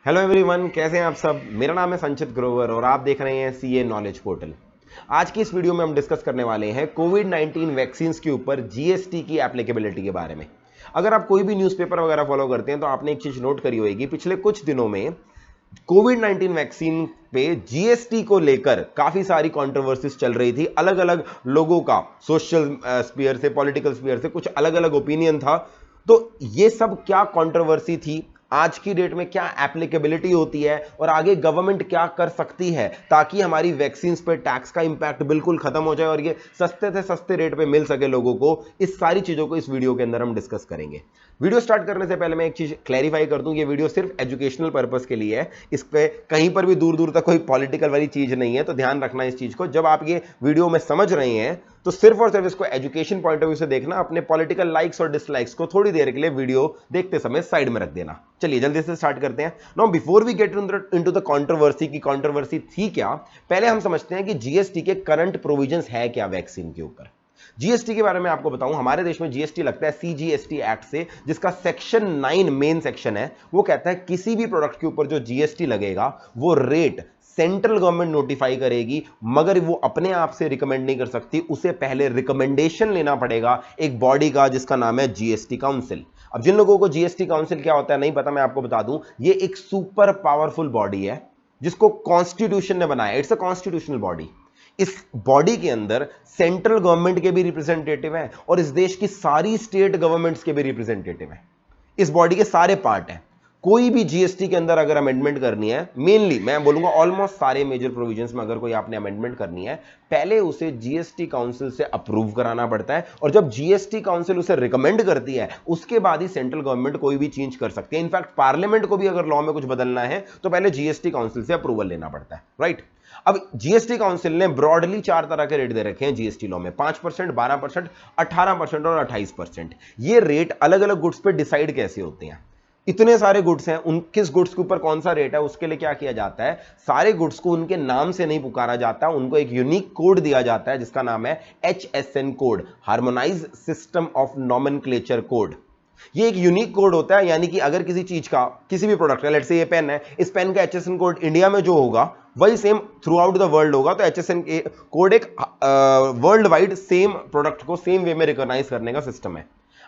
Hello everyone, कैसे हैं आप सब। मेरा नाम है संचित ग्रोवर और आप देख रहे हैं सीए नॉलेज पोर्टल। आज की इस वीडियो में हम डिस्कस करने वाले हैं कोविड 19 वैक्सीन के ऊपर जीएसटी की एप्लीकेबिलिटी के बारे में। अगर आप कोई भी न्यूज़पेपर वगैरह फॉलो करते हैं तो आपने एक चीज नोट करी होगी, पिछले कुछ दिनों में कोविड 19 वैक्सीन पे जीएसटी को लेकर काफी सारी कंट्रोवर्सीज चल रही थी। अलग अलग लोगों का सोशल स्पीयर से, पॉलिटिकल स्पीयर से कुछ अलग अलग ओपिनियन था। तो ये सब क्या कंट्रोवर्सी थी, आज की डेट में क्या एप्लीकेबिलिटी होती है और आगे गवर्नमेंट क्या कर सकती है ताकि हमारी वैक्सीन पे टैक्स का इंपैक्ट बिल्कुल खत्म हो जाए और ये सस्ते से सस्ते रेट पे मिल सके लोगों को, इस सारी चीजों को इस वीडियो के अंदर हम डिस्कस करेंगे। वीडियो स्टार्ट करने से पहले मैं एक चीज क्लैरिफाई कर दूं, ये वीडियो सिर्फ एजुकेशनल पर्पस के लिए है। इस पे कहीं पर भी दूर दूर तक कोई पॉलिटिकल वाली चीज नहीं है, तो ध्यान रखना इस चीज को। जब आप ये वीडियो में समझ रहे हैं तो सिर्फ और सिर्फ इसको एजुकेशन पॉइंट ऑफ व्यू से देखना, अपने पॉलिटिकल लाइक्स और डिसलाइक्स को थोड़ी देर के लिए वीडियो देखते समय साइड में रख देना। चलिए जल्दी से स्टार्ट करते हैं। Now before we get into the controversy की कंट्रोवर्सी थी क्या, पहले हम समझते हैं कि जीएसटी के करंट प्रोविजंस है क्या वैक्सीन के ऊपर। जीएसटी के बारे में आपको बताऊं, हमारे देश में जीएसटी लगता है सीजीएसटी एक्ट से, जिसका सेक्शन 9 मेन सेक्शन है। वो कहता है किसी भी प्रोडक्ट के ऊपर जो जीएसटी लगेगा वो रेट सेंट्रल गवर्नमेंट नोटिफाई करेगी, मगर वो अपने आप से रिकमेंड नहीं कर सकती, उसे पहले रिकमेंडेशन लेना पड़ेगा एक बॉडी का जिसका नाम है जीएसटी काउंसिल। अब जिन लोगों को जीएसटी काउंसिल क्या होता है नहीं पता, मैं आपको बता दूं, ये एक सुपर पावरफुल बॉडी है जिसको कॉन्स्टिट्यूशन ने बनाया। It's a constitutional body. इस बॉडी के अंदर सेंट्रल गवर्नमेंट के भी रिप्रेजेंटेटिव हैं और इस देश की सारी स्टेट गवर्नमेंट्स के भी रिप्रेजेंटेटिव हैं। इस बॉडी के सारे पार्ट हैं। कोई भी जीएसटी के अंदर अगर अमेंडमेंट करनी है, मेनली मैं बोलूंगा ऑलमोस्ट सारे मेजर प्रोविजंस में अगर कोई आपने अमेंडमेंट करनी है, पहले उसे जीएसटी काउंसिल से अप्रूव कराना पड़ता है और जब जीएसटी काउंसिल उसे रिकमेंड करती है उसके बाद ही सेंट्रल गवर्नमेंट कोई भी चेंज कर सकती है। इनफैक्ट पार्लियामेंट को भी अगर लॉ में कुछ बदलना है तो पहले जीएसटी काउंसिल से अप्रूवल लेना पड़ता है, राइट। अब जीएसटी काउंसिल ने ब्रॉडली 4 तरह के रेट दे रखे हैं जीएसटी लॉ में, 5%, 12%, 18% और 28%। ये रेट अलग अलग गुड्स पे डिसाइड कैसे होते हैं। इतने सारे गुड्स हैं, उन किस गुड्स के ऊपर कौन सा रेट है, उसके लिए क्या किया जाता है, सारे गुड्स को उनके नाम से नहीं पुकारा जाता, उनको एक यूनिक कोड दिया जाता है जिसका नाम है HSN code, harmonise system of nomenclature code. ये एक यूनिक कोड होता है, यानी कि अगर किसी चीज का, किसी भी प्रोडक्ट का, लेट्स से ये पेन है, इस पेन का HSN कोड इंडिया में जो होगा वही same through out the world होगा। तो HSN कोड एक वर्ल्ड वाइड सेम प्रोडक्ट को सेम वे में रिकॉग्नाइज करने का सिस्टम है।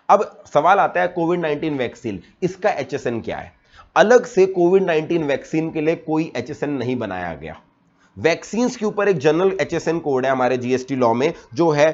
अब सवाल आता है कोविड 19 वैक्सीन, इसका HSN क्या है। अलग से कोविड 19 वैक्सीन के लिए कोई HSN नहीं बनाया गया। वैक्सीन के ऊपर एक जनरल HSN कोड है हमारे जीएसटी लॉ में जो है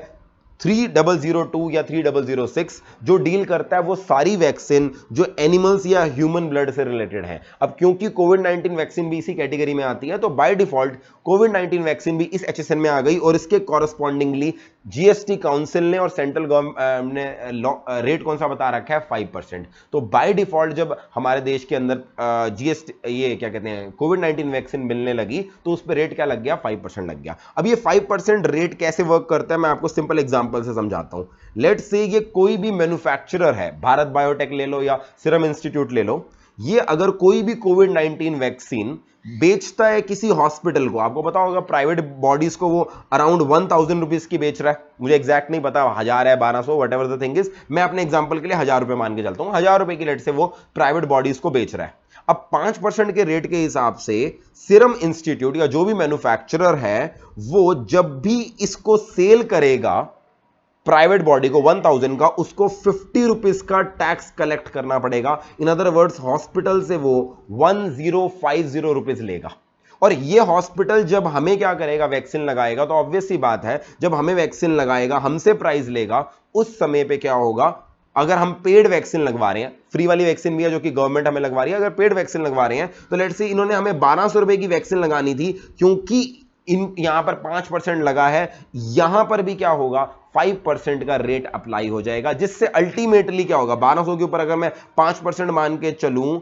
3002 या 3006, जो डील करता है वो सारी वैक्सीन जो एनिमल्स या ह्यूमन ब्लड से रिलेटेड है। अब क्योंकि कोविड 19 वैक्सीन भी इसी कैटेगरी में आती है तो बाय डिफॉल्ट कोविड 19 वैक्सीन भी इस HSN में आ गई और इसके कॉरस्पॉन्डिंगली जीएसटी काउंसिल ने और सेंट्रल गवर्नमेंट ने रेट कौन सा बता रखा है, 5%। तो बाय डिफॉल्ट जब हमारे देश के अंदर जीएसटी, ये क्या कहते हैं, कोविड 19 वैक्सीन मिलने लगी तो उस पर रेट क्या लग गया, 5% लग गया। अब ये 5% रेट कैसे वर्क करता है मैं आपको सिंपल एग्जांपल से समझाता हूं। लेट्स से ये कोई भी मैन्युफैक्चरर है, भारत बायोटेक ले लो या सीरम इंस्टीट्यूट ले लो, ये अगर कोई भी कोविड 19 वैक्सीन बेचता है किसी हॉस्पिटल को, आपको पता होगा प्राइवेट बॉडीज को वो अराउंड 1000 रुपीज की बेच रहा है, मुझे एग्जैक्ट नहीं पता, 1000 है 1200, what ever the thing is, मैं अपने एग्जांपल के लिए 1000 रुपए मान के चलता हूं, 1000 रुपए की रेट से वो प्राइवेट बॉडीज को बेच रहा है। अब 5% के रेट के हिसाब से सीरम इंस्टीट्यूट या जो भी मैन्युफैक्चरर है वो जब भी इसको सेल करेगा प्राइवेट बॉडी को 1000 का, उसको 50 रुपीज का टैक्स कलेक्ट करना पड़ेगा। इन अदर वर्ड्स हॉस्पिटल से वो 1050 रुपीज लेगा। और ये हॉस्पिटल जब हमें क्या करेगा, वैक्सीन लगाएगा, तो ऑब्वियस सी बात है जब हमें वैक्सीन लगाएगा हमसे प्राइस लेगा, उस समय पे क्या होगा, अगर हम पेड वैक्सीन लगवा रहे हैं, फ्री वाली वैक्सीन भी है जो कि गवर्नमेंट हमें लगवा रही है, अगर पेड वैक्सीन लगवा रहे हैं तो लेट्स से इन्होंने हमें 1200 रुपए की वैक्सीन लगानी थी, क्योंकि यहां पर 5% लगा है, यहां पर भी क्या होगा, 5% का रेट अप्लाई हो जाएगा, जिससे अल्टीमेटली क्या होगा, 1200 के ऊपर अगर मैं 5% मान के चलूं,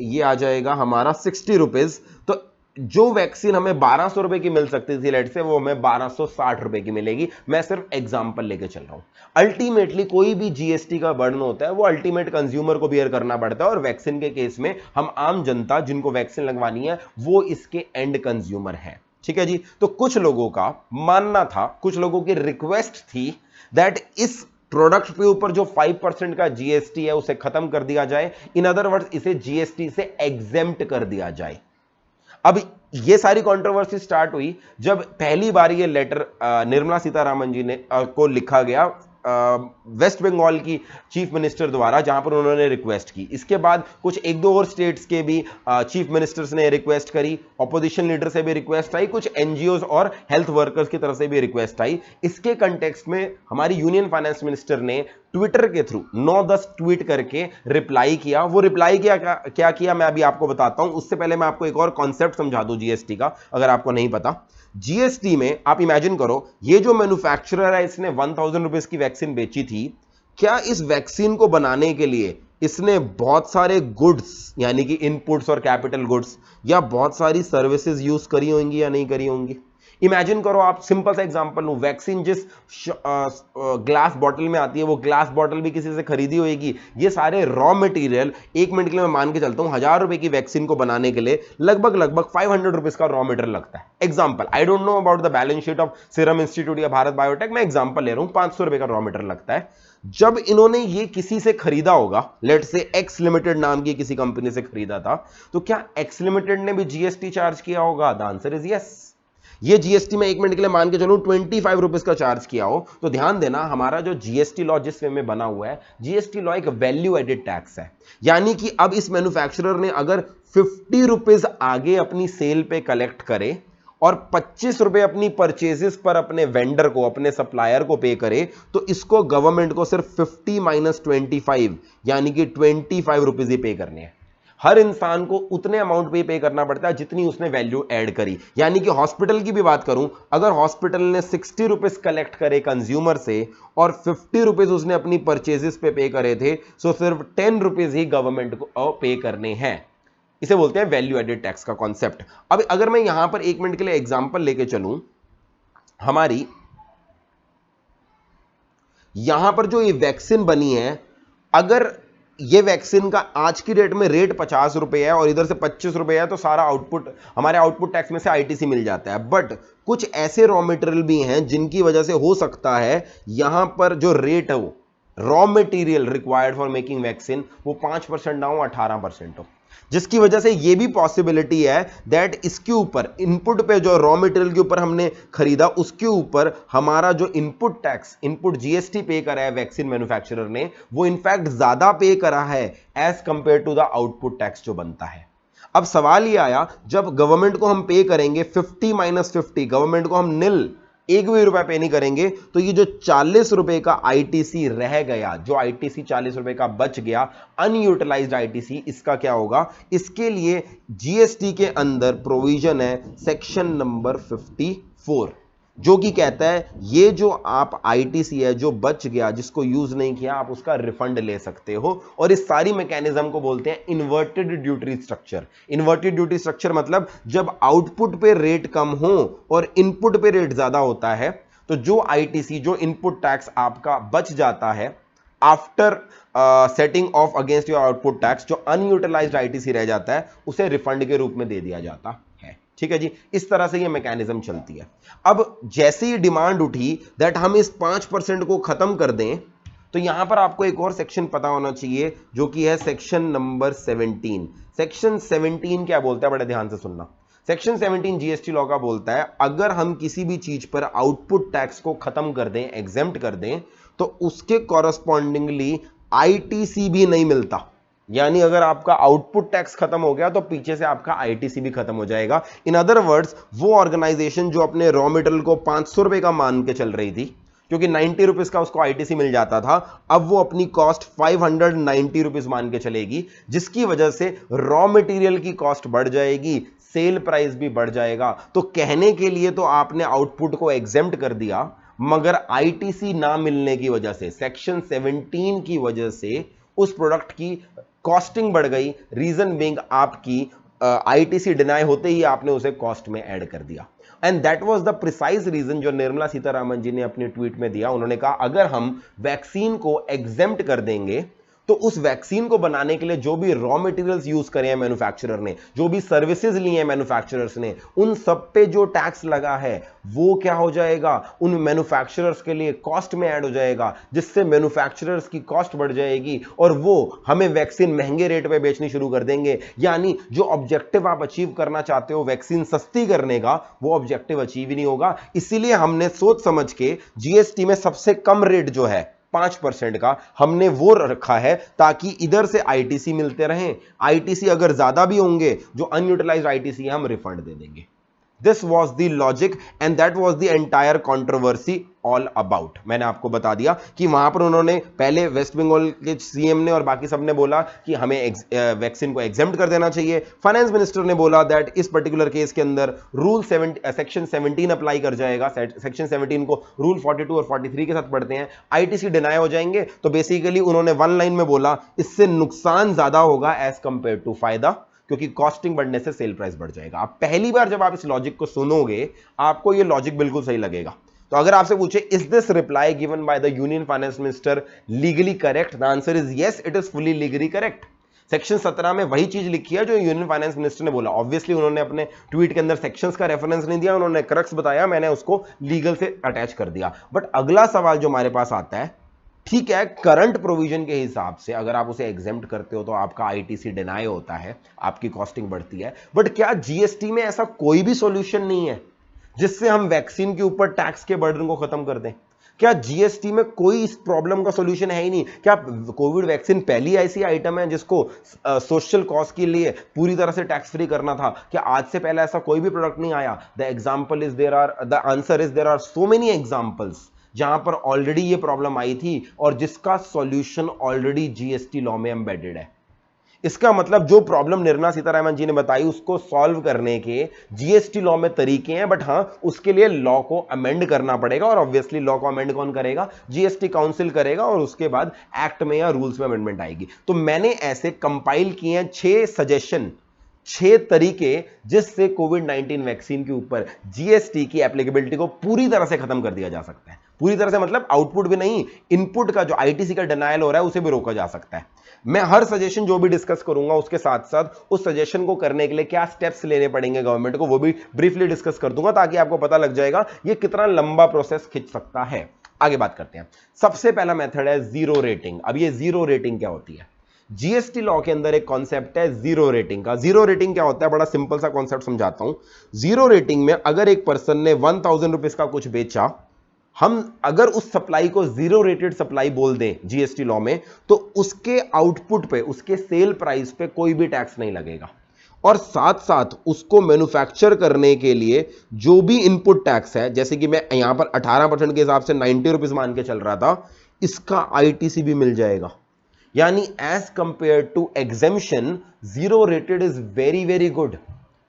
ये आ जाएगा हमारा 60 रुपीज। तो जो वैक्सीन हमें 1200 रुपए की मिल सकती थी लेट से, वो हमें 1260 रुपए की मिलेगी। मैं सिर्फ एग्जांपल लेके चल रहा हूं। अल्टीमेटली कोई भी जीएसटी का बर्डन होता है वो अल्टीमेट कंज्यूमर को बियर करना पड़ता है, और वैक्सीन के केस में हम आम जनता जिनको वैक्सीन लगवानी है वो इसके एंड कंज्यूमर है। ठीक है जी। तो कुछ लोगों का मानना था, कुछ लोगों की रिक्वेस्ट थी दैट इस प्रोडक्ट के ऊपर जो 5% का जीएसटी है उसे खत्म कर दिया जाए। इन अदर वर्ड्स इसे जीएसटी से एग्जेम्प्ट कर दिया जाए। अब ये सारी कंट्रोवर्सी स्टार्ट हुई जब पहली बार ये लेटर निर्मला सीतारामन जी ने को लिखा गया वेस्ट बंगाल की चीफ मिनिस्टर द्वारा, जहां पर उन्होंने रिक्वेस्ट की। इसके बाद कुछ एक दो और स्टेट्स के भी चीफ मिनिस्टर्स ने रिक्वेस्ट करी, ऑपोजिशन लीडर से भी रिक्वेस्ट आई, कुछ एनजीओज और हेल्थ वर्कर्स की तरफ से भी रिक्वेस्ट आई। इसके कंटेक्स्ट में हमारी यूनियन फाइनेंस मिनिस्टर ने ट्विटर के थ्रू 9-10 ट्वीट करके रिप्लाई किया। वो रिप्लाई क्या किया मैं अभी आपको बताता हूं। उससे पहले मैं आपको एक और कॉन्सेप्ट समझा दूं जीएसटी का, अगर आपको नहीं पता। जीएसटी में आप इमेजिन करो, ये जो मैन्युफैक्चरर है इसने 1000 रुपीज की वैक्सीन बेची थी। क्या इस वैक्सीन को बनाने के लिए इसने बहुत सारे गुड्स यानी कि इनपुट्स और कैपिटल गुड्स या बहुत सारी सर्विसेज यूज करी होंगी या नहीं करी होंगी? इमेजिन करो आप, सिंपल सा एग्जांपल लूं, वैक्सीन जिस ग्लास बॉटल में आती है वो ग्लास बॉटल भी किसी से खरीदी होगी। ये सारे रॉ मटेरियल, 1 मिनट के लिए मैं मान के चलता हूं 1000 रुपए की वैक्सीन को बनाने के लिए लगभग 500 रुपीज का रॉ मटेरियल लगता है। Example, I don't know about the balance sheet of serum institute या भारत बायोटेक, मैं एग्जांपल ले रहा हूं, 500 रुपए का रॉ मटेरियल लगता है। जब इन्होंने ये किसी से खरीदा होगा, लेट से एक्स लिमिटेड नाम की किसी कंपनी से खरीदा था, तो क्या एक्स लिमिटेड ने भी जीएसटी चार्ज किया होगा? The answer is yes. ये जीएसटी में 1 मिनट के लिए मान के चलूं 25 रुपीज का चार्ज किया हो, तो ध्यान देना हमारा जो जीएसटी लॉ जिस वे में बना हुआ है, जीएसटी लॉ एक वैल्यू एडेड टैक्स है। यानी कि अब इस मैन्युफैक्चरर ने अगर 50 रुपीज आगे अपनी सेल पे कलेक्ट करे और 25 रुपए अपनी परचेजेस पर अपने वेंडर को, अपने सप्लायर को पे करे, तो इसको गवर्नमेंट को सिर्फ 50 - 25 यानी कि 25 रुपीज ही पे करने हैं। हर इंसान को उतने अमाउंट पे करना पड़ता है जितनी उसने वैल्यू ऐड करी। यानी कि हॉस्पिटल की भी बात करूं, अगर हॉस्पिटल ने 60 रुपीज कलेक्ट करे कंज्यूमर से और 50 रुपीज उसने अपनी परचेजेस पे करे थे, तो सिर्फ 10 रुपीज ही गवर्नमेंट को पे करने हैं। इसे बोलते हैं वैल्यू एडेड टैक्स का कॉन्सेप्ट। अब अगर मैं यहां पर 1 मिनट के लिए एग्जांपल लेके चलूं, हमारी यहां पर जो ये वैक्सीन बनी है, अगर ये वैक्सीन का आज की डेट में रेट 50 रुपए है और इधर से 25 रुपए है, तो सारा आउटपुट हमारे आउटपुट टैक्स में से आईटीसी मिल जाता है। बट कुछ ऐसे रॉ मटेरियल भी हैं जिनकी वजह से हो सकता है यहां पर जो रेट है वो raw material required for making vaccine वो 5% ना हो, 18% हो, जिसकी वजह से यह भी पॉसिबिलिटी है दैट इसके ऊपर इनपुट पे जो रॉ मटेरियल के ऊपर हमने खरीदा उसके ऊपर हमारा जो इनपुट टैक्स, इनपुट जीएसटी पे करा है वैक्सीन मैन्युफैक्चरर ने, वो इनफैक्ट ज्यादा पे करा है as compared to the output tax जो बनता है। अब सवाल ये आया, जब गवर्नमेंट को हम पे करेंगे 50 - 50, गवर्नमेंट को हम निल 1 भी रुपया पे नहीं करेंगे, तो ये जो 40 रुपए का आईटीसी रह गया, जो आईटीसी 40 रुपए का बच गया, अनयूटिलाइज्ड आईटीसी, इसका क्या होगा? इसके लिए जीएसटी के अंदर प्रोविजन है सेक्शन नंबर 54, जो कि कहता है ये जो आप आईटीसी है जो बच गया, जिसको यूज नहीं किया, आप उसका रिफंड ले सकते हो। और इस सारी मैकेनिज्म को बोलते हैं inverted duty structure. Inverted duty structure मतलब जब आउटपुट पे रेट कम हो और इनपुट पे रेट ज्यादा होता है, तो जो आईटीसी, जो इनपुट टैक्स आपका बच जाता है after setting of against your output tax, जो अनयूटिलाइज्ड आईटीसी रह जाता है, उसे रिफंड के रूप में दे दिया जाता है। ठीक है जी, इस तरह से ये मैकेनिज्म चलती है। अब जैसे ही डिमांड उठी दैट हम इस 5% को खत्म कर दें, तो यहां पर आपको एक और सेक्शन पता होना चाहिए जो कि है सेक्शन नंबर 17। सेक्शन 17 क्या बोलता है, बड़े ध्यान से सुनना। सेक्शन 17 जीएसटी लॉ का बोलता है, अगर हम किसी भी चीज पर आउटपुट टैक्स को खत्म कर दें, एग्जेम्प्ट कर दें, तो उसके कॉरस्पॉन्डिंगली आईटीसी भी नहीं मिलता। यानी अगर आपका आउटपुट टैक्स खत्म हो गया तो पीछे से आपका आईटीसी भी खत्म हो जाएगा। इन अदर वर्ड्स, वो ऑर्गेनाइजेशन जो अपने रॉ मटेरियल को 500 रुपए का मान के चल रही थी, क्योंकि 90 रुपीज का उसको आईटीसी मिल जाता था, अब वो अपनी कॉस्ट 590 रुपीज मान के चलेगी, जिसकी वजह से रॉ मटेरियल की कॉस्ट बढ़ जाएगी, सेल प्राइस भी बढ़ जाएगा। तो कहने के लिए तो आपने आउटपुट को एग्जेम्प्ट कर दिया, मगर आईटीसी ना मिलने की वजह से, सेक्शन 17 की वजह से उस प्रोडक्ट की कॉस्टिंग बढ़ गई। रीजन बीइंग आपकी आईटीसी डिनाई होते ही आपने उसे कॉस्ट में ऐड कर दिया। And that was the precise reason जो निर्मला सीतारामन जी ने अपने ट्वीट में दिया। उन्होंने कहा अगर हम वैक्सीन को एग्जेम्प्ट कर देंगे तो उस वैक्सीन को बनाने के लिए जो भी रॉ मटेरियल्स यूज करे हैं मैन्युफैक्चरर ने, जो भी सर्विसेज ली हैं मैन्युफैक्चरर्स ने, उन सब पे जो टैक्स लगा है वो क्या हो जाएगा, उन मैन्युफैक्चरर्स के लिए कॉस्ट में ऐड हो जाएगा, जिससे मैन्युफैक्चरर्स की कॉस्ट बढ़ जाएगी और वो हमें वैक्सीन महंगे रेट पे बेचनी शुरू कर देंगे। यानी जो ऑब्जेक्टिव आप अचीव करना चाहते हो वैक्सीन सस्ती करने का, वो ऑब्जेक्टिव अचीव ही नहीं होगा। इसीलिए हमने सोच समझ के जीएसटी में सबसे कम रेट जो है 5% का हमने वो रखा है, ताकि इधर से आईटीसी मिलते रहें। आईटीसी अगर ज्यादा भी होंगे, जो अनयूटिलाइज्ड आईटीसी है हम रिफंड दे देंगे। This was the logic and that was the entire controversy all about. मैंने आपको बता दिया कि वहां पर उन्होंने पहले वेस्ट बंगाल के सीएम ने और बाकी सब ने बोला कि हमें वैक्सीन को एग्जेम्प्ट कर देना चाहिए। फाइनेंस मिनिस्टर ने बोला दैट इस पर्टिकुलर केस के अंदर रूल सेक्शन 17 अप्लाई कर जाएगा। सेक्शन 17 को रूल 42 और 43 के साथ पढ़ते हैं, आईटीसी डिनाई हो जाएंगे। तो बेसिकली उन्होंने वन लाइन में बोला इससे नुकसान ज्यादा होगा एज कंपेयर टू फायदा, क्योंकि कॉस्टिंग बढ़ने से सेल प्राइस बढ़ जाएगा। आप पहली बार जब आप इस लॉजिक को सुनोगे आपको ये लॉजिक बिल्कुल सही लगेगा। तो अगर आपसे पूछे is this reply given by the union finance minister legally correct, the answer is yes, it is fully legally correct. Section 17 में वही चीज लिखी है जो यूनियन फाइनेंस मिनिस्टर ने बोला। ऑब्वियसली उन्होंने अपने ट्वीट के अंदर सेक्शंस का रेफरेंस नहीं दिया, उन्होंने क्रक्स बताया, मैंने उसको लीगल से अटैच कर दिया। बट अगला सवाल जो हमारे पास आता है, ठीक है करंट प्रोविजन के हिसाब से अगर आप उसे एग्जेम्प्ट करते हो तो आपका आईटीसी डिनाई होता है, आपकी कॉस्टिंग बढ़ती है। बट क्या जीएसटी में ऐसा कोई भी सॉल्यूशन नहीं है जिससे हम वैक्सीन के ऊपर टैक्स के बर्डन को खत्म कर दें? क्या जीएसटी में कोई इस प्रॉब्लम का सॉल्यूशन है ही नहीं? क्या कोविड वैक्सीन पहली ऐसी आइटम है जिसको सोशल कॉज के लिए पूरी तरह से टैक्स फ्री करना था? क्या आज से पहले ऐसा कोई भी प्रोडक्ट नहीं आया? The answer is there are so many examples जहां पर ऑलरेडी ये प्रॉब्लम आई थी और जिसका सॉल्यूशन ऑलरेडी जीएसटी लॉ में एम्बेडेड है। इसका मतलब जो प्रॉब्लम निर्मला सीतारमण जी ने बताई उसको सॉल्व करने के जीएसटी लॉ में तरीके हैं, बट हां उसके लिए लॉ को अमेंड करना पड़ेगा। और ऑब्वियसली लॉ को अमेंड कौन करेगा? जीएसटी काउंसिल करेगा, और उसके बाद एक्ट में या रूल्स में अमेंडमेंट आएगी। तो मैंने ऐसे कंपाइल किए हैं 6 सजेशन, 6 तरीके जिससे कोविड 19 वैक्सीन के ऊपर जीएसटी की एप्लीकेबिलिटी को पूरी तरह से खत्म कर दिया जा सकता है। पूरी तरह से मतलब आउटपुट भी नहीं, इनपुट का जो आईटीसी का डिनायल हो रहा है उसे भी रोका जा सकता है। मैं हर सजेशन जो भी डिस्कस करूंगा उसके साथ साथ उस सजेशन को करने के लिए क्या स्टेप्स लेने पड़ेंगे गवर्नमेंट को, वो भी ब्रीफली डिस्कस कर दूंगा, ताकि आपको पता लग जाएगा ये कितना लंबा प्रोसेस खिंच सकता है। आगे बात करते हैं। सबसे पहला मेथड है जीरो रेटिंग। अब ये जीरो रेटिंग क्या होती है? जीएसटी लॉ के अंदर एक कॉन्सेप्ट है जीरो रेटिंग का। जीरो रेटिंग क्या होता है? बड़ा सिंपल सा कॉन्सेप्ट समझाता हूं। जीरो रेटिंग में अगर एक पर्सन ने 1000 रुपीज का कुछ बेचा, हम अगर उस सप्लाई को जीरो रेटेड सप्लाई बोल दें जीएसटी लॉ में, तो उसके आउटपुट पे, उसके सेल प्राइस पे कोई भी टैक्स नहीं लगेगा। और साथ साथ उसको मैन्युफैक्चर करने के लिए जो भी इनपुट टैक्स है, जैसे कि मैं यहां पर 18% के हिसाब से 90 रुपीज मान के चल रहा था, इसका आईटीसी भी मिल जाएगा। यानी as compared to exemption zero rated is very very good,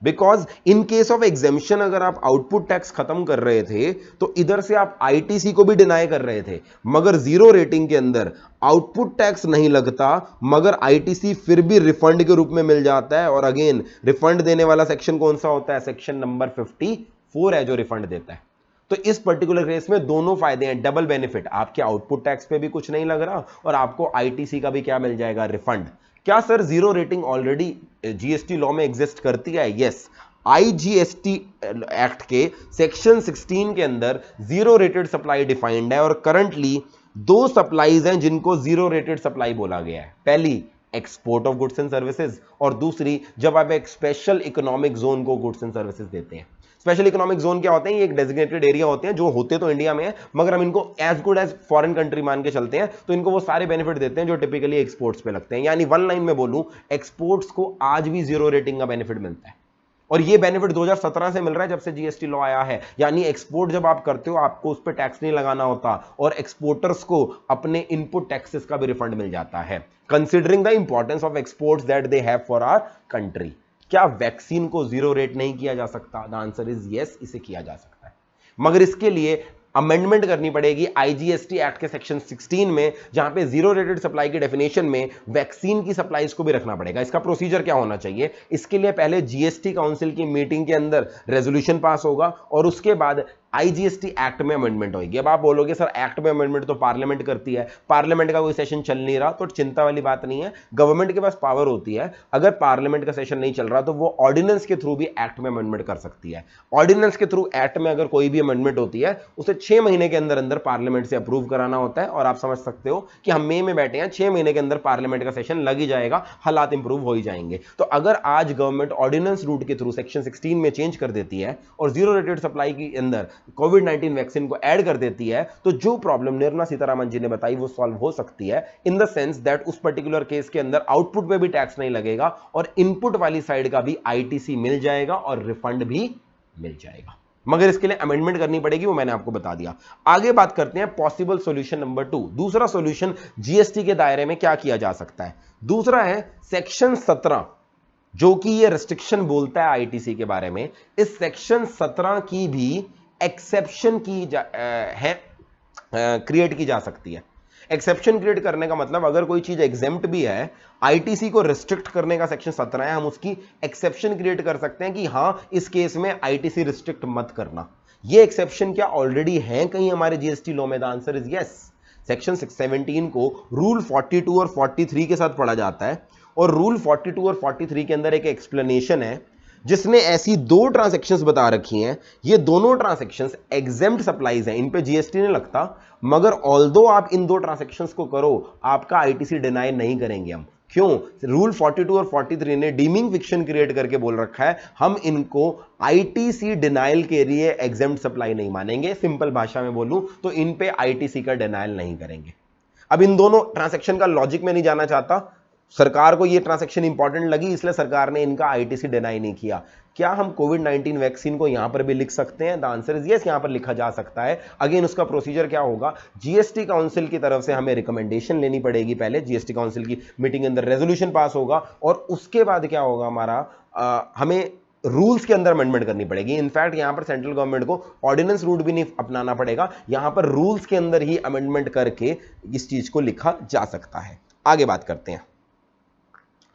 because in case of exemption अगर आप आउटपुट टैक्स खत्म कर रहे थे तो इधर से आप आईटीसी को भी डिनाई कर रहे थे। मगर जीरो रेटिंग के अंदर आउटपुट टैक्स नहीं लगता, मगर आईटीसी फिर भी रिफंड के रूप में मिल जाता है। और अगेन रिफंड देने वाला सेक्शन कौन सा होता है? सेक्शन नंबर 54 है जो रिफंड देता है। तो इस पर्टिकुलर केस में दोनों फायदे हैं, डबल बेनिफिट। आपके आउटपुट टैक्स पे भी कुछ नहीं लग रहा और आपको आईटीसी का भी क्या मिल जाएगा? रिफंड। क्या sir zero rating already GST law में एग्जिस्ट करती है? यस, आईजीएसटी एक्ट के सेक्शन 16 के अंदर जीरो रेटेड सप्लाई डिफाइंड है। और करंटली 2 सप्लाईज हैं जिनको जीरो रेटेड सप्लाई बोला गया है। पहली export of goods and services, और दूसरी जब आप एक स्पेशल इकोनॉमिक जोन को गुड्स एंड सर्विसेज देते हैं। स्पेशल इकोनॉमिक जोन क्या होते हैं? ये एक डेजिग्नेटेड एरिया होते हैं जो होते तो इंडिया में है, मगर हम इनको as good as foreign country मान के चलते हैं, तो इनको वो सारे बेनिफिट देते हैं जो टिपिकली एक्सपोर्ट्स पे लगते हैं। यानी वन लाइन में बोलूं, एक्सपोर्ट्स को आज भी जीरो रेटिंग का बेनिफिट मिलता है, और ये बेनिफिट 2017 से मिल रहा है जब से जीएसटी लॉ आया है। यानी एक्सपोर्ट जब आप करते हो आपको उस पर टैक्स नहीं लगाना होता, और एक्सपोर्टर्स को अपने इनपुट टैक्सेस का भी रिफंड मिल जाता है, considering the importance of exports that they have for our country. क्या वैक्सीन को जीरो रेट नहीं किया जा सकता? द आंसर इज यस, इसे किया जा सकता है, मगर इसके लिए अमेंडमेंट करनी पड़ेगी आईजीएसटी एक्ट के सेक्शन 16 में, जहां पे जीरो रेटेड सप्लाई की डेफिनेशन में वैक्सीन की सप्लाईज को भी रखना पड़ेगा। इसका प्रोसीजर क्या होना चाहिए? इसके लिए पहले जीएसटी काउंसिल की मीटिंग के अंदर रेजोल्यूशन पास होगा, और उसके बाद आईजीएसटी एक्ट में अमेंडमेंट होगी। अब आप बोलोगे सर एक्ट में अमेंडमेंट तो पार्लियामेंट करती है, पार्लियामेंट का कोई सेशन चल नहीं रहा, तो चिंता वाली बात नहीं है, गवर्नमेंट के पास पावर होती है, अगर पार्लियामेंट का सेशन नहीं चल रहा तो वो ऑर्डिनेंस के थ्रू भी एक्ट में अमेंडमेंट कर सकती है। ऑर्डिनेंस के थ्रू एक्ट में अगर कोई भी अमेंडमेंट होती है उसे 6 महीने के अंदर अंदर पार्लियामेंट से अप्रूव कराना होता है, और आप समझ सकते हो कि हम मई में बैठे हैं, 6 महीने के अंदर पार्लियामेंट का सेशन लग ही जाएगा, हालात इंप्रूव हो ही जाएंगे। तो अगर आज गवर्नमेंट ऑर्डिनेंस रूट के थ्रू सेक्शन 16 में चेंज कर देती है और जीरो रेटेड सप्लाई के अंदर कोविड-19 वैक्सीन को ऐड कर देती है, तो जो प्रॉब्लम निर्मला सीतारामन जी ने बताई वो सॉल्व हो सकती है, इन द सेंस दैट उस पर्टिकुलर केस के अंदर आउटपुट पे भी टैक्स नहीं लगेगा और इनपुट वाली साइड का भी आईटीसी मिल जाएगा और रिफंड भी मिल जाएगा। मगर इसके लिए अमेंडमेंट करनी पड़ेगी, वो मैंने आपको बता दिया। आगे बात करते हैं पॉसिबल सॉल्यूशन नंबर 2। दूसरा सॉल्यूशन जीएसटी के दायरे में क्या किया जा सकता है। दूसरा है सेक्शन 17, जो कि ये रिस्ट्रिक्शन बोलता है आईटीसी के बारे में। इस सेक्शन 17 की भी एक्सेप्शन क्रिएट की जा सकती है। एक्सेप्शन क्रिएट करने का मतलब अगर कोई चीज एग्जेम्प्ट भी है, आईटीसी को रिस्ट्रिक्ट करने का सेक्शन 17 है, हम उसकी एक्सेप्शन क्रिएट कर सकते हैं कि हां इस केस में आईटीसी रिस्ट्रिक्ट मत करना। ये एक्सेप्शन क्या ऑलरेडी है कहीं हमारे जीएसटी लॉ में? The answer is yes. Section 617 को रूल 42 और 43 के साथ पढ़ा जाता है, और रूल 42 और 43 के अंदर एक एक्सप्लेनेशन है जिसने ऐसी दो ट्रांजैक्शंस बता रखी हैं। ये दोनों ट्रांजैक्शंस एग्जेम्प्ट सप्लाईज हैं, इन पे जीएसटी नहीं लगता, मगर ऑल्दो आप इन दो ट्रांजैक्शंस को करो आपका आईटीसी डिनाई नहीं करेंगे हम। क्यों? रूल 42 और 43 ने डीमिंग फिक्शन क्रिएट करके बोल रखा है हम इनको आईटीसी डिनाइल के लिए एग्जेम्प्ट सप्लाई नहीं मानेंगे। सिंपल भाषा में बोलूं तो इन पे आईटीसी का डिनाइल नहीं करेंगे। अब इन दोनों ट्रांजैक्शन का लॉजिक में नहीं जाना चाहता, सरकार को ये ट्रांजैक्शन इंपॉर्टेंट लगी इसलिए सरकार ने इनका आईटीसी डिनाई नहीं किया। क्या हम कोविड-19 वैक्सीन को यहां पर भी लिख सकते हैं? द आंसर इज यस, यहां पर लिखा जा सकता है। अगेन उसका प्रोसीजर क्या होगा, जीएसटी काउंसिल की तरफ से हमें रिकमेंडेशन लेनी पड़ेगी, पहले जीएसटी काउंसिल की मीटिंग के अंदर रेजोल्यूशन पास होगा, और उसके बाद क्या होगा हमारा हमें रूल्स के अंदर अमेंडमेंट करनी पड़ेगी। इनफैक्ट यहां पर सेंट्रल गवर्नमेंट को ऑर्डिनेंस रूट भी नहीं अपनाना पड़ेगा, यहां पर रूल्स के अंदर ही अमेंडमेंट करके इस चीज को लिखा जा सकता है। आगे बात करते हैं।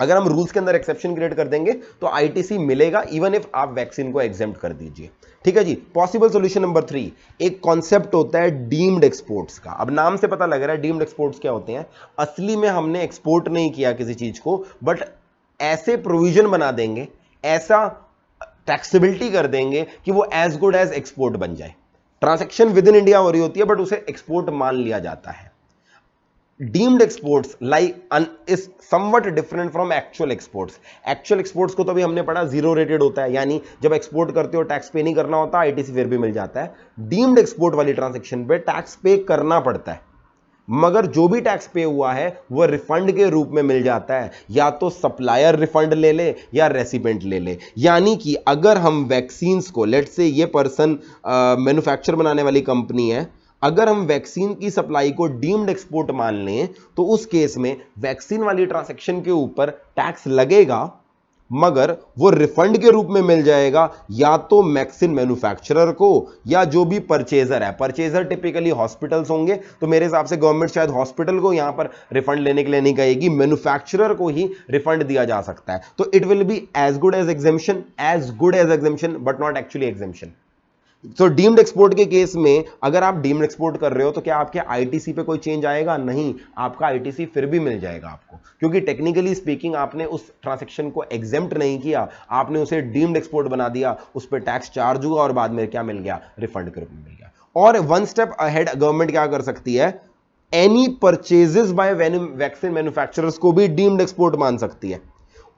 अगर हम रूल्स के अंदर एक्सेप्शन क्रिएट कर देंगे तो आईटीसी मिलेगा इवन इफ आप वैक्सीन को एग्जेम्प्ट कर दीजिए। ठीक है जी। पॉसिबल सॉल्यूशन नंबर 3, एक कॉन्सेप्ट होता है डीम्ड एक्सपोर्ट्स का। अब नाम से पता लग रहा है डीम्ड एक्सपोर्ट्स क्या होते हैं। असली में हमने एक्सपोर्ट नहीं किया किसी चीज को, बट ऐसे प्रोविजन बना देंगे, ऐसा टैक्सेबिलिटी कर देंगे कि वो एज गुड एज एक्सपोर्ट बन जाए। ट्रांजैक्शन विद इन इंडिया हो रही होती है बट उसे एक्सपोर्ट मान लिया जाता है। Deemed exports is somewhat different from actual exports. Actual exports को तो भी हमने पढ़ा जीरो रेटेड होता है, यानी जब एक्सपोर्ट करते हो टैक्स पे नहीं करना होता, आईटीसी फिर भी मिल जाता है। डीम्ड एक्सपोर्ट वाली ट्रांजैक्शन पे टैक्स पे करना पड़ता है, मगर जो भी टैक्स पे हुआ है वो रिफंड के रूप में मिल जाता है। या तो सप्लायर रिफंड ले ले या रेसिपेंट ले ले। यानी कि अगर हम वैक्सीन्स को, लेट्स से ये पर्सन मैन्युफैक्चर बनाने वाली कंपनी है, अगर हम वैक्सीन की सप्लाई को डीम्ड एक्सपोर्ट मान लें तो उस केस में वैक्सीन वाली ट्रांजैक्शन के ऊपर टैक्स लगेगा, मगर वो रिफंड के रूप में मिल जाएगा या तो वैक्सीन मैन्युफैक्चरर को या जो भी परचेजर है। परचेजर टिपिकली हॉस्पिटल्स होंगे, तो मेरे हिसाब से गवर्नमेंट शायद हॉस्पिटल को यहां पर रिफंड लेने के लिए नहीं कहेगी, मैन्युफैक्चरर को ही रिफंड दिया जा सकता है। तो it will be as good as exemption but not actually exemption. तो डीम्ड एक्सपोर्ट के केस में अगर आप डीम्ड एक्सपोर्ट कर रहे हो तो क्या आपके आईटीसी पे कोई चेंज आएगा? नहीं, आपका आईटीसी फिर भी मिल जाएगा आपको, क्योंकि टेक्निकली स्पीकिंग आपने उस ट्रांजैक्शन को एग्जेम्प्ट नहीं किया, आपने उसे डीम्ड एक्सपोर्ट बना दिया, उस पर टैक्स चार्ज हुआ और बाद में क्या मिल गया? रिफंड के रूप में मिल गया। और वन स्टेप अहेड गवर्नमेंट क्या कर सकती है, any purchases by vaccine manufacturers को भी डीम्ड एक्सपोर्ट मान सकती है।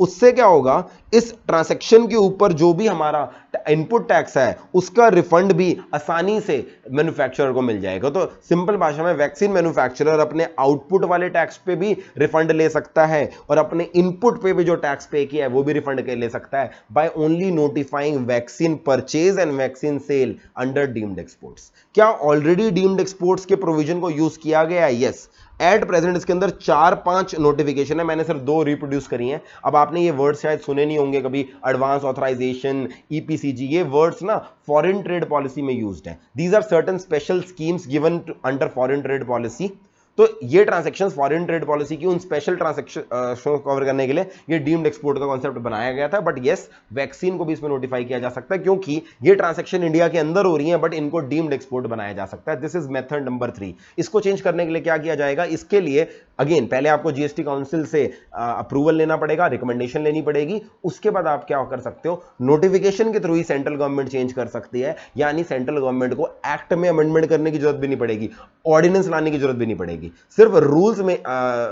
उससे क्या होगा, इस ट्रांजैक्शन के ऊपर जो भी हमारा इनपुट टैक्स है उसका रिफंड भी आसानी से मैन्युफैक्चरर को मिल जाएगा। तो सिंपल भाषा में वैक्सीन मैन्युफैक्चरर अपने आउटपुट वाले टैक्स पे भी रिफंड ले सकता है और अपने इनपुट पे भी जो टैक्स पे किया है वो भी रिफंड के ले सकता है by only notifying vaccine purchase and vaccine sale under deemed exports. क्या ऑलरेडी डीम्ड एक्सपोर्ट्स के प्रोविजन को यूज किया गया है? यस। एट प्रेजेंट इसके अंदर 4-5 नोटिफिकेशन है, मैंने सिर्फ 2 रिप्रोड्यूस करी हैं। अब आपने ये वर्ड शायद सुने नहीं होंगे कभी, एडवांस ऑथराइजेशन, ईपीसीजी, ये वर्ड्स ना फॉरेन ट्रेड पॉलिसी में यूज्ड है। These are certain special schemes given under foreign trade policy. तो ये ट्रांजैक्शंस फॉरेन ट्रेड पॉलिसी की उन स्पेशल ट्रांजैक्शन कवर करने के लिए ये डीम्ड एक्सपोर्ट का कॉन्सेप्ट बनाया गया था। बट यस, वैक्सीन को भी इसमें नोटिफाई किया जा सकता है क्योंकि ये ट्रांजैक्शन इंडिया के अंदर हो रही है, बट इनको डीम्ड एक्सपोर्ट बनाया जा सकता है। This is method number 3। इसको चेंज करने के लिए क्या किया जाएगा? इसके लिए अगेन पहले आपको जीएसटी काउंसिल से अप्रूवल लेना पड़ेगा, रिकमेंडेशन लेनी पड़ेगी। उसके बाद आप क्या कर सकते हो, नोटिफिकेशन के थ्रू ही सेंट्रल गवर्नमेंट चेंज कर सकती है, यानी सेंट्रल गवर्नमेंट को एक्ट में अमेंडमेंट करने की जरूरत भी नहीं पड़ेगी, ऑर्डिनेंस लाने की जरूरत भी नहीं पड़ेगी। सिर्फ रूल्स में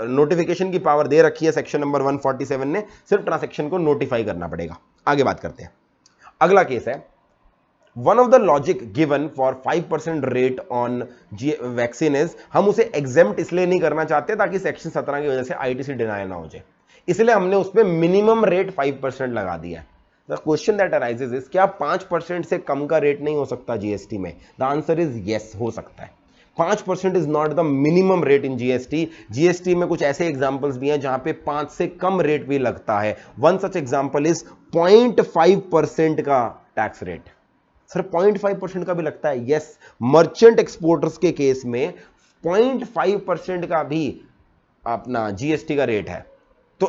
नोटिफिकेशन की पावर दे रखी है सेक्शन नंबर 147 ने, सिर्फ ट्रांजैक्शन को नोटिफाई करना पड़ेगा। आगे बात करते हैं। अगला केस है, one of the logic given for 5% rate on vaccine is, हम उसे एग्जेम्प्ट इसलिए नहीं करना चाहते ताकि सेक्शन 17 की वजह से आईटीसी डिनाई ना हो जाए, इसलिए हमने उस पर मिनिमम रेट 5% लगा दिया है। The question that arises is, क्या 5% से कम का रेट नहीं हो सकता जीएसटी में? द आंसर इज यस, हो सकता है। 5% is not the minimum rate in GST. GST में कुछ ऐसे एग्जांपल्स भी हैं जहां पे 5 से कम रेट भी लगता है। वन सच एग्जांपल इज 0.5% का टैक्स रेट। सर 0.5% का भी लगता है? यस, मर्चेंट एक्सपोर्टर्स के केस में 0.5% का भी अपना जीएसटी का रेट है। तो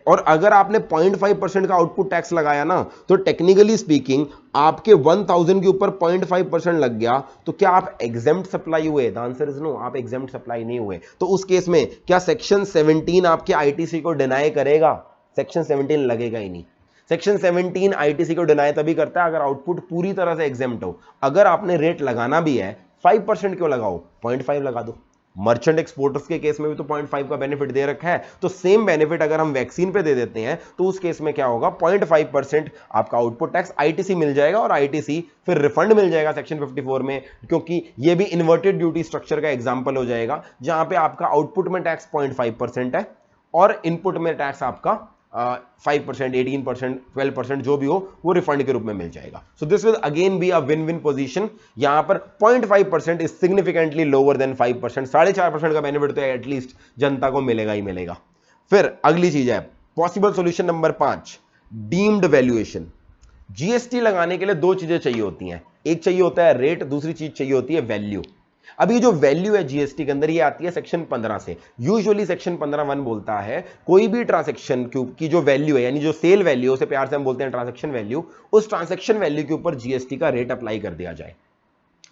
और अगर आपने 0.5% का आउटपुट टैक्स लगाया ना, तो टेक्निकली स्पीकिंग आपके 1000 के ऊपर 0.5% लग गया, तो क्या आप एग्जेम्प्ट सप्लाई हुए? द आंसर इज नो, आप एग्जेम्प्ट सप्लाई नहीं हुए। तो उस केस में क्या सेक्शन 17 आपके आईटीसी को डिनाई करेगा? सेक्शन 17 लगेगा ही नहीं। सेक्शन 17 आईटीसी को डिनाई तभी करता है अगर आउटपुट पूरी तरह से एग्जेम्प्ट हो। अगर आपने रेट लगाना भी है, 5% क्यों लगाओ, 0.5 लगा दो। मर्चेंट एक्सपोर्टर्स के केस में भी तो 0.5 का बेनिफिट दे रखा है, तो सेम बेनिफिट अगर हम वैक्सीन पे दे देते हैं तो उस केस में क्या होगा, 0.5% आपका आउटपुट टैक्स आईटीसी मिल जाएगा, और आईटीसी फिर रिफंड मिल जाएगा सेक्शन 54 में, क्योंकि ये भी इन्वर्टेड ड्यूटी स्ट्रक्चर का एग्जांपल हो जाएगा, जहां पे आपका आउटपुट में टैक्स 0.5% है और इनपुट में टैक्स आपका 5%, 18%, 12% जो भी हो वो रिफंड के रूप में मिल जाएगा। So this will again be a win win position. यहां पर 0.5% इज सिग्निफिकेंटली लोअर देन 5%। 4.5% का बेनिफिट तो एटलीस्ट जनता को मिलेगा ही मिलेगा। फिर अगली चीज है possible solution number 5, deemed valuation. GST लगाने के लिए दो चीजें चाहिए होती हैं, एक चाहिए होता है रेट, दूसरी चीज चाहिए होती है वैल्यू। अब ये जो वैल्यू है जीएसटी के अंदर, ये आती है सेक्शन 15 से। यूजुअली सेक्शन 15(1) बोलता है कोई भी ट्रांजैक्शन की जो वैल्यू है, यानी जो सेल वैल्यू, उसे प्यार से हम बोलते हैं ट्रांजैक्शन वैल्यू, उस ट्रांजैक्शन वैल्यू के ऊपर जीएसटी का रेट अप्लाई कर दिया जाए।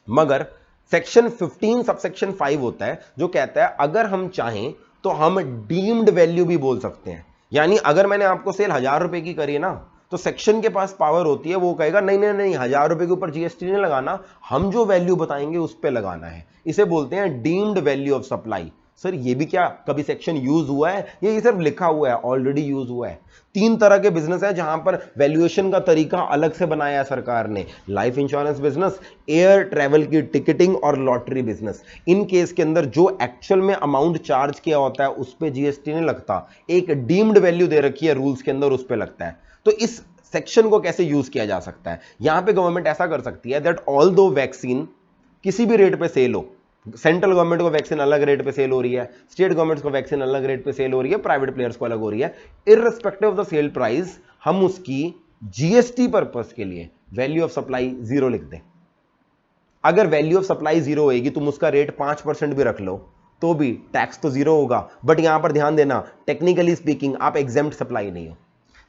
मगर सेक्शन 15 सबसेक्शन 5 होता है जो कहता है अगर हम चाहें तो हम डीम्ड वैल्यू भी बोल सकते हैं। यानी अगर मैंने आपको सेल 1000 रुपए की करी है ना, तो सेक्शन के पास पावर होती है, वो कहेगा नहीं नहीं नहीं, 1000 रुपए के ऊपर जीएसटी नहीं लगाना, हम जो वैल्यू बताएंगे उस पर लगाना है। इसे बोलते हैं deemed value of supply. Sir ये भी क्या कभी सेक्शन यूज हुआ है? ये सिर्फ लिखा हुआ है, ऑलरेडी यूज हुआ है। 3 तरह के बिजनेस है जहां पर वैल्यूएशन का तरीका अलग से बनाया है सरकार ने, life insurance business, air travel की टिकटिंग और लॉटरी बिजनेस। इन केस के अंदर जो एक्चुअल में अमाउंट चार्ज किया होता है उस पर जीएसटी नहीं लगता, एक डीम्ड वैल्यू दे रखी है रूल्स के अंदर, उस पर लगता है। तो इस सेक्शन को कैसे यूज किया जा सकता है? यहां पे गवर्नमेंट ऐसा कर सकती है दैट ऑल दो वैक्सीन किसी भी रेट पे सेल हो, सेंट्रल गवर्नमेंट को वैक्सीन अलग रेट पे सेल हो रही है, स्टेट गवर्नमेंट को वैक्सीन अलग रेट पे सेल हो रही है, प्राइवेट प्लेयर्स को अलग हो रही है, irrespective of the sale price हम उसकी जीएसटी पर्पस के लिए वैल्यू ऑफ सप्लाई 0 लिख दें। अगर वैल्यू ऑफ सप्लाई 0 होगी, तुम उसका रेट 5% भी रख लो तो भी टैक्स तो 0 होगा। बट यहां पर ध्यान देना, टेक्निकली स्पीकिंग आप एग्जेम्प्ट सप्लाई नहीं हो।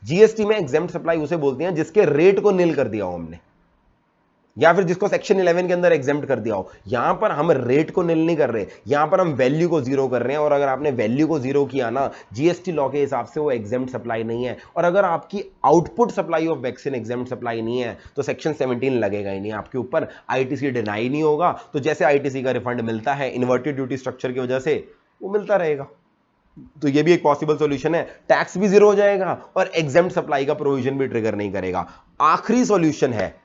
जीएसटी में एग्जेम्प्ट सप्लाई उसे बोलते हैं जिसके रेट को नील कर दिया हो हमने, या फिर जिसको सेक्शन 11 के अंदर एग्जेम्प्ट कर दिया हो। यहां पर हम रेट को नील नहीं कर रहे, यहां पर हम वैल्यू को 0 कर रहे हैं। और अगर आपने वैल्यू को 0 किया ना, जीएसटी लॉ के हिसाब से वो एग्जेम्प्ट सप्लाई नहीं है। और अगर आपकी output supply of vaccine exempt supply नहीं है तो सेक्शन 17 लगेगा ही नहीं आपके ऊपर, आईटीसी डिनाई नहीं होगा। तो जैसे आईटीसी का रिफंड मिलता है इन्वर्टेड ड्यूटी स्ट्रक्चर की वजह से, वो मिलता रहेगा। तो ये भी एक पॉसिबल सॉल्यूशन है, टैक्स भी 0 हो जाएगा और एग्जेम्प्ट सप्लाई का प्रोविजन भी ट्रिगर नहीं करेगा। आखिरी सॉल्यूशन है,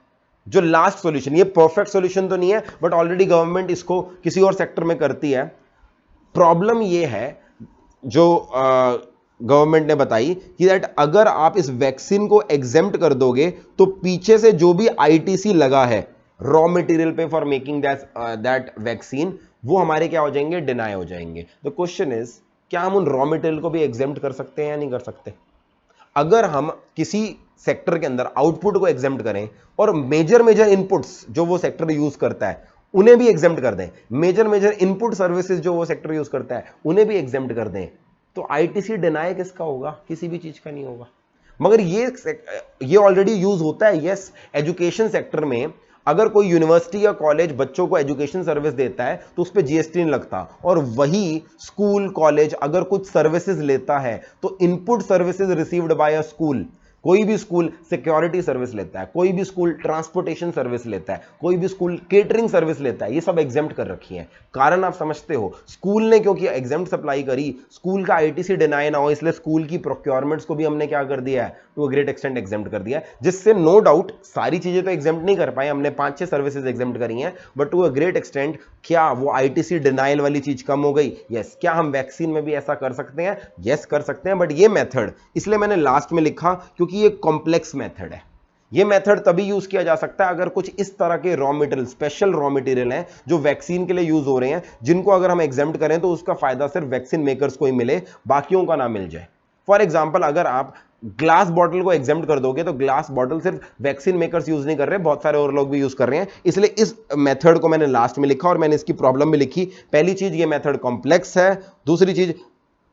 जो लास्ट सॉल्यूशन, ये परफेक्ट सॉल्यूशन तो नहीं है बट ऑलरेडी गवर्नमेंट इसको किसी और सेक्टर में करती है। प्रॉब्लम ये है जो गवर्नमेंट ने बताई कि दैट अगर आप इस वैक्सीन को एग्जेम्प्ट कर दोगे तो पीछे से जो भी आईटीसी लगा है रॉ मटेरियल पे फॉर मेकिंग दैट वैक्सीन, वो हमारे क्या हो जाएंगे, डिनाई हो जाएंगे। द क्वेश्चन इज, क्या हम उन रॉ मटेरियल को भी एग्जेम्प्ट कर सकते हैं या नहीं कर सकते? अगर हम किसी सेक्टर के अंदर आउटपुट को एग्जेम्प्ट करें और मेजर इनपुट्स जो वो सेक्टर यूज करता है उन्हें भी एग्जेम्प्ट कर दें। मेजर मेजर इनपुट सर्विसेज जो वो सेक्टर यूज करता है उन्हें भी एग्जेम्प्ट कर दें, तो आईटीसी डिनाई किसका होगा? किसी भी चीज का नहीं होगा। मगर ये ऑलरेडी यूज होता है। यस, एजुकेशन सेक्टर में अगर कोई यूनिवर्सिटी या कॉलेज बच्चों को एजुकेशन सर्विस देता है तो उस पर जीएसटी नहीं लगता, और वही स्कूल कॉलेज अगर कुछ सर्विसेज लेता है तो input services received by a school, कोई भी स्कूल सिक्योरिटी सर्विस लेता है, कोई भी स्कूल ट्रांसपोर्टेशन सर्विस लेता है, कोई भी स्कूल केटरिंग सर्विस लेता है, ये सब एग्जेम्प्ट कर रखी है। कारण आप समझते हो, स्कूल ने क्योंकि एग्जेम्प्ट सप्लाई करी, स्कूल का आईटीसी डिनाई ना हो, इसलिए स्कूल की प्रोक्योरमेंट्स को भी हमने क्या कर दिया है, to a great extent exempt कर दिया है, जिससे नो डाउट सारी चीजें तो एग्जेम्प्ट नहीं कर पाए, हमने 5-6 सर्विसेज एग्जेम्प्ट करी हैं, but to a great extent क्या वो आईटीसी डिनाइल वाली चीज कम हो गई? यस। क्या हम वैक्सीन में भी ऐसा कर सकते हैं? यस, कर सकते हैं, बट ये मेथड इसलिए मैंने लास्ट में लिखा क्योंकि ये कॉम्प्लेक्स मेथड है। ये मेथड तभी यूज किया जा सकता है अगर कुछ इस तरह के raw material, special raw material हैं जो वैक्सीन के लिए यूज हो रहे हैं, जिनको अगर हम एग्जेम्प्ट करें तो उसका फायदा सिर्फ वैक्सीन मेकर्स को ही मिले, बाकियों का ना मिल जाए। फॉर एग्जाम्पल, अगर आप ग्लास बॉटल को एग्जेम्प्ट कर दोगे तो ग्लास बॉटल सिर्फ वैक्सीन मेकर्स यूज नहीं कर रहे, बहुत सारे और लोग भी यूज कर रहे हैं, इसलिए इस मेथड को मैंने लास्ट में लिखा और मैंने इसकी प्रॉब्लम भी लिखी। पहली चीज, ये मेथड कॉम्प्लेक्स है। दूसरी चीज,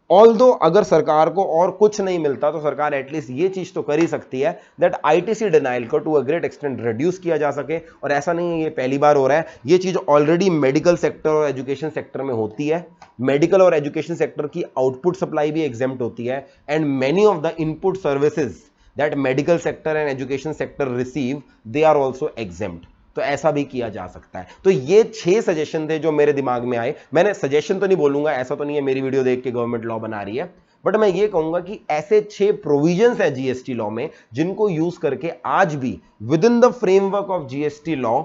ऑल्दो अगर सरकार को और कुछ नहीं मिलता तो सरकार एटलीस्ट ये चीज तो कर ही सकती है दैट आईटीसी डिनाइल को to a great extent reduce किया जा सके। और ऐसा नहीं है ये पहली बार हो रहा है, ये चीज ऑलरेडी मेडिकल सेक्टर और एजुकेशन सेक्टर में होती है। मेडिकल और एजुकेशन सेक्टर की आउटपुट सप्लाई भी एग्जेम्प्ट होती है, and many of the input services that medical sector and education sector receive, they are also exempt. तो ऐसा भी किया जा सकता है। तो ये 6 सजेशन थे जो मेरे दिमाग में आए। मैंने सजेशन तो नहीं बोलूंगा, ऐसा तो नहीं है मेरी वीडियो देख के गवर्नमेंट लॉ बना रही है, बट मैं ये कहूंगा कि ऐसे 6 प्रोविजंस है जीएसटी लॉ में जिनको यूज करके आज भी with in the framework of GST law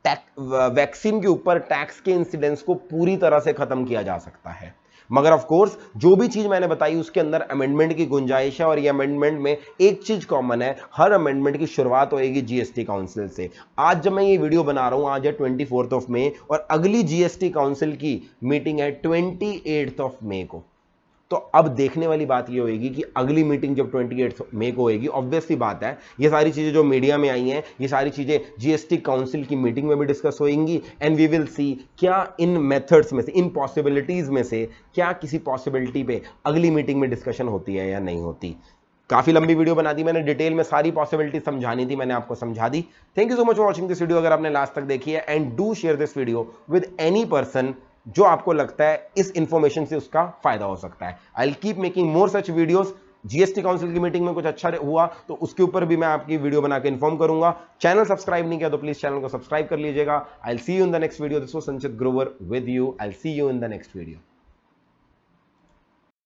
vaccine के ऊपर टैक्स के इंसिडेंस को पूरी तरह से खत्म किया जा सकता है। मगर ऑफ कोर्स जो भी चीज मैंने बताई उसके अंदर अमेंडमेंट की गुंजाइश है, और ये अमेंडमेंट में एक चीज कॉमन है, हर अमेंडमेंट की शुरुआत होगी जीएसटी काउंसिल से। आज जब मैं ये वीडियो बना रहा हूं, आज है 24 ऑफ मई, और अगली जीएसटी काउंसिल की मीटिंग है 28 ऑफ मई को। तो अब देखने वाली बात ये होगी कि अगली मीटिंग जब 28 मई को होगी, ऑब्वियसली बात है ये सारी चीजें जो मीडिया में आई हैं, ये सारी चीजें जीएसटी काउंसिल की मीटिंग में भी डिस्कस होंगी, एंड वी विल सी क्या इन मेथड्स में से, इन पॉसिबिलिटीज में से क्या किसी पॉसिबिलिटी पे अगली मीटिंग में डिस्कशन होती है या नहीं होती। काफी लंबी वीडियो बना दी मैंने, डिटेल में सारी पॉसिबिलिटी समझानी थी, मैंने आपको समझा दी। Thank you so much for watching this video. अगर आपने लास्ट तक देखी है, and do share this video with any person जो आपको लगता है इस इंफॉर्मेशन से उसका फायदा हो सकता है। I will keep making more such videos. GST council की मीटिंग में कुछ अच्छा हुआ तो उसके ऊपर भी मैं आपकी वीडियो बना के इन्फॉर्म करूंगा। चैनल सब्सक्राइब नहीं किया तो प्लीज चैनल को सब्सक्राइब कर लीजिएगा। I will see you in the next video. This was Sanchit Grover with you. I will see you in the next video.